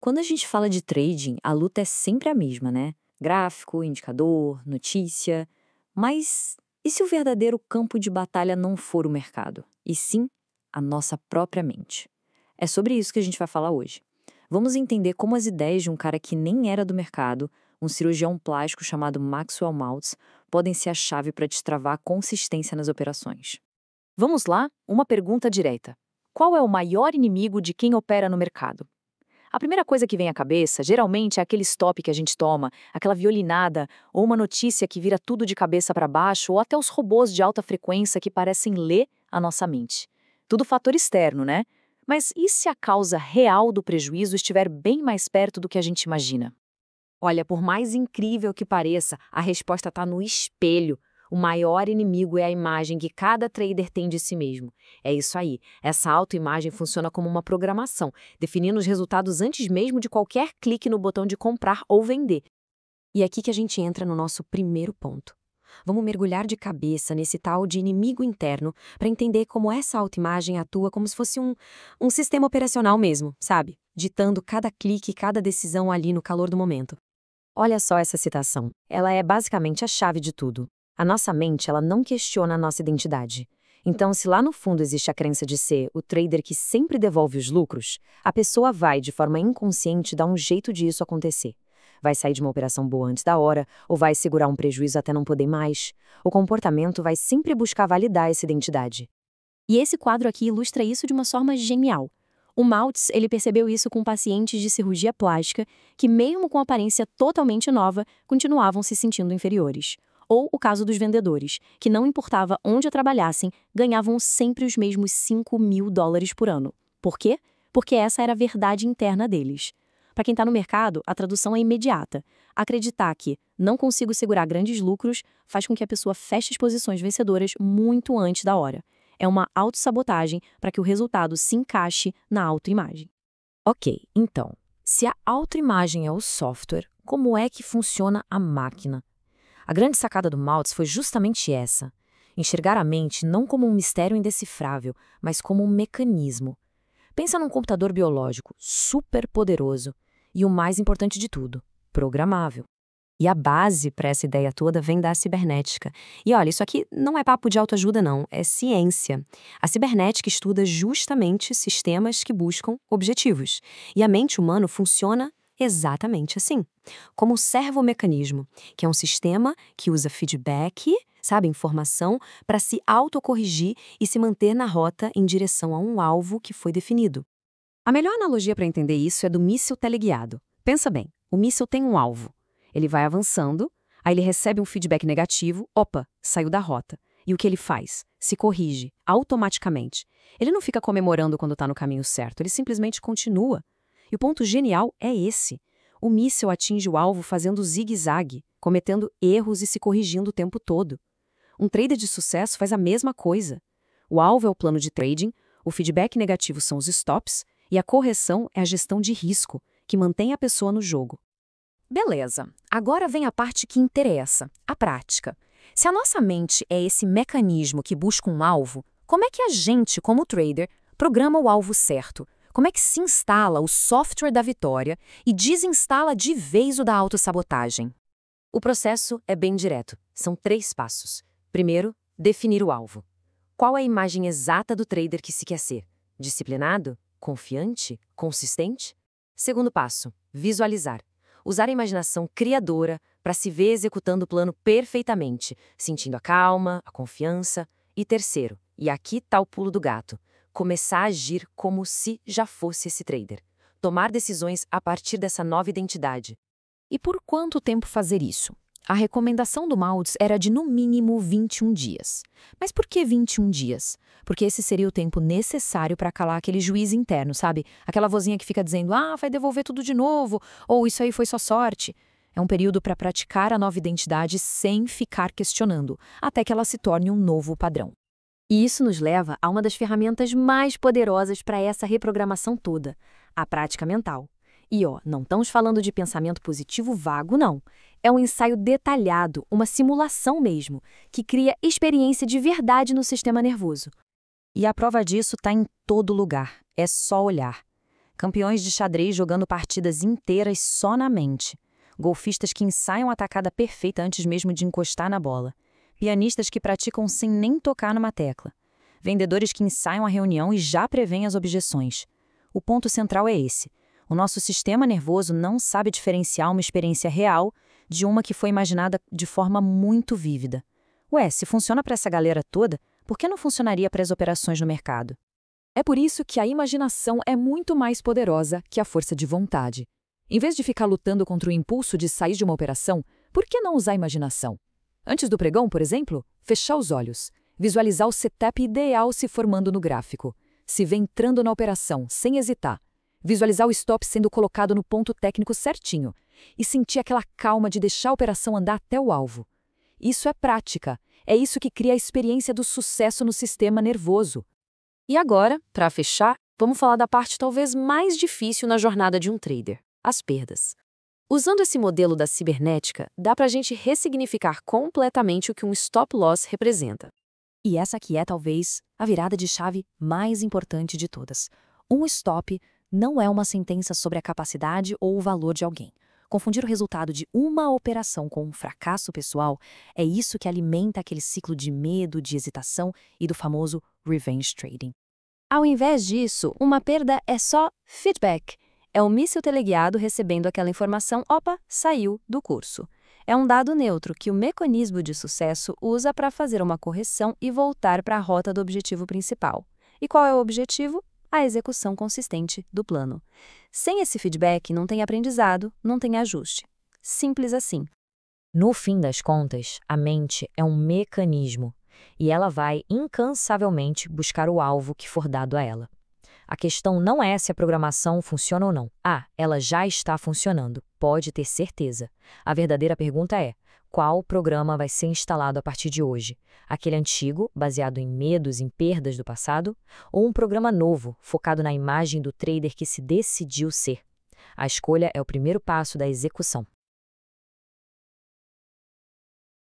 Quando a gente fala de trading, a luta é sempre a mesma, né? Gráfico, indicador, notícia. Mas e se o verdadeiro campo de batalha não for o mercado, e sim a nossa própria mente? É sobre isso que a gente vai falar hoje. Vamos entender como as ideias de um cara que nem era do mercado, um cirurgião plástico chamado Maxwell Maltz, podem ser a chave para destravar a consistência nas operações. Vamos lá? Uma pergunta direta. Qual é o maior inimigo de quem opera no mercado? A primeira coisa que vem à cabeça, geralmente, é aquele stop que a gente toma, aquela violinada, ou uma notícia que vira tudo de cabeça para baixo, ou até os robôs de alta frequência que parecem ler a nossa mente. Tudo fator externo, né? Mas e se a causa real do prejuízo estiver bem mais perto do que a gente imagina? Olha, por mais incrível que pareça, a resposta está no espelho. O maior inimigo é a imagem que cada trader tem de si mesmo. É isso aí. Essa autoimagem funciona como uma programação, definindo os resultados antes mesmo de qualquer clique no botão de comprar ou vender. E é aqui que a gente entra no nosso primeiro ponto. Vamos mergulhar de cabeça nesse tal de inimigo interno para entender como essa autoimagem atua como se fosse um sistema operacional mesmo, sabe? Ditando cada clique e cada decisão ali no calor do momento. Olha só essa citação. Ela é basicamente a chave de tudo. A nossa mente, ela não questiona a nossa identidade. Então, se lá no fundo existe a crença de ser o trader que sempre devolve os lucros, a pessoa vai, de forma inconsciente, dar um jeito de isso acontecer. Vai sair de uma operação boa antes da hora, ou vai segurar um prejuízo até não poder mais. O comportamento vai sempre buscar validar essa identidade. E esse quadro aqui ilustra isso de uma forma genial. O Maltz, ele percebeu isso com pacientes de cirurgia plástica que, mesmo com aparência totalmente nova, continuavam se sentindo inferiores. Ou o caso dos vendedores, que não importava onde trabalhassem, ganhavam sempre os mesmos $5.000 por ano. Por quê? Porque essa era a verdade interna deles. Para quem está no mercado, a tradução é imediata. Acreditar que não consigo segurar grandes lucros faz com que a pessoa feche as posições vencedoras muito antes da hora. É uma autossabotagem para que o resultado se encaixe na autoimagem. Ok, então, se a autoimagem é o software, como é que funciona a máquina? A grande sacada do Maltz foi justamente essa: enxergar a mente não como um mistério indecifrável, mas como um mecanismo. Pensa num computador biológico super poderoso e, o mais importante de tudo, programável. E a base para essa ideia toda vem da cibernética. E olha, isso aqui não é papo de autoajuda não, é ciência. A cibernética estuda justamente sistemas que buscam objetivos. E a mente humana funciona exatamente assim, como um servomecanismo, que é um sistema que usa feedback, sabe, informação, para se autocorrigir e se manter na rota em direção a um alvo que foi definido. A melhor analogia para entender isso é do míssil teleguiado. Pensa bem, o míssil tem um alvo. Ele vai avançando, aí ele recebe um feedback negativo, opa, saiu da rota. E o que ele faz? Se corrige, automaticamente. Ele não fica comemorando quando está no caminho certo, ele simplesmente continua. E o ponto genial é esse. O míssil atinge o alvo fazendo zigue-zague, cometendo erros e se corrigindo o tempo todo. Um trader de sucesso faz a mesma coisa. O alvo é o plano de trading, o feedback negativo são os stops, e a correção é a gestão de risco, que mantém a pessoa no jogo. Beleza, agora vem a parte que interessa, a prática. Se a nossa mente é esse mecanismo que busca um alvo, como é que a gente, como trader, programa o alvo certo? Como é que se instala o software da vitória e desinstala de vez o da autossabotagem? O processo é bem direto. São 3 passos. Primeiro, definir o alvo. Qual é a imagem exata do trader que se quer ser? Disciplinado? Confiante? Consistente? Segundo passo, visualizar. Usar a imaginação criadora para se ver executando o plano perfeitamente, sentindo a calma, a confiança. E terceiro, e aqui está o pulo do gato, começar a agir como se já fosse esse trader. Tomar decisões a partir dessa nova identidade. E por quanto tempo fazer isso? A recomendação do Maltz era de no mínimo 21 dias. Mas por que 21 dias? Porque esse seria o tempo necessário para calar aquele juiz interno, sabe? Aquela vozinha que fica dizendo, vai devolver tudo de novo, ou isso aí foi só sorte. É um período para praticar a nova identidade sem ficar questionando, até que ela se torne um novo padrão. E isso nos leva a uma das ferramentas mais poderosas para essa reprogramação toda, a prática mental. E não estamos falando de pensamento positivo vago, não. É um ensaio detalhado, uma simulação mesmo, que cria experiência de verdade no sistema nervoso. E a prova disso está em todo lugar, é só olhar. Campeões de xadrez jogando partidas inteiras só na mente. Golfistas que ensaiam a tacada perfeita antes mesmo de encostar na bola. Pianistas que praticam sem nem tocar numa tecla. Vendedores que ensaiam a reunião e já preveem as objeções. O ponto central é esse. O nosso sistema nervoso não sabe diferenciar uma experiência real de uma que foi imaginada de forma muito vívida. Ué, se funciona para essa galera toda, por que não funcionaria para as operações no mercado? É por isso que a imaginação é muito mais poderosa que a força de vontade. Em vez de ficar lutando contra o impulso de sair de uma operação, por que não usar a imaginação? Antes do pregão, por exemplo, fechar os olhos, visualizar o setup ideal se formando no gráfico, se ver entrando na operação sem hesitar, visualizar o stop sendo colocado no ponto técnico certinho e sentir aquela calma de deixar a operação andar até o alvo. Isso é prática, é isso que cria a experiência do sucesso no sistema nervoso. E agora, para fechar, vamos falar da parte talvez mais difícil na jornada de um trader: as perdas. Usando esse modelo da cibernética, dá para a gente ressignificar completamente o que um stop loss representa. E essa aqui é, talvez, a virada de chave mais importante de todas. Um stop não é uma sentença sobre a capacidade ou o valor de alguém. Confundir o resultado de uma operação com um fracasso pessoal é isso que alimenta aquele ciclo de medo, de hesitação e do famoso revenge trading. Ao invés disso, uma perda é só feedback. É um míssil teleguiado recebendo aquela informação: opa, saiu do curso. É um dado neutro que o mecanismo de sucesso usa para fazer uma correção e voltar para a rota do objetivo principal. E qual é o objetivo? A execução consistente do plano. Sem esse feedback, não tem aprendizado, não tem ajuste. Simples assim. No fim das contas, a mente é um mecanismo e ela vai incansavelmente buscar o alvo que for dado a ela. A questão não é se a programação funciona ou não. Ela já está funcionando, pode ter certeza. A verdadeira pergunta é: qual programa vai ser instalado a partir de hoje? Aquele antigo, baseado em medos, em perdas do passado? Ou um programa novo, focado na imagem do trader que se decidiu ser? A escolha é o primeiro passo da execução.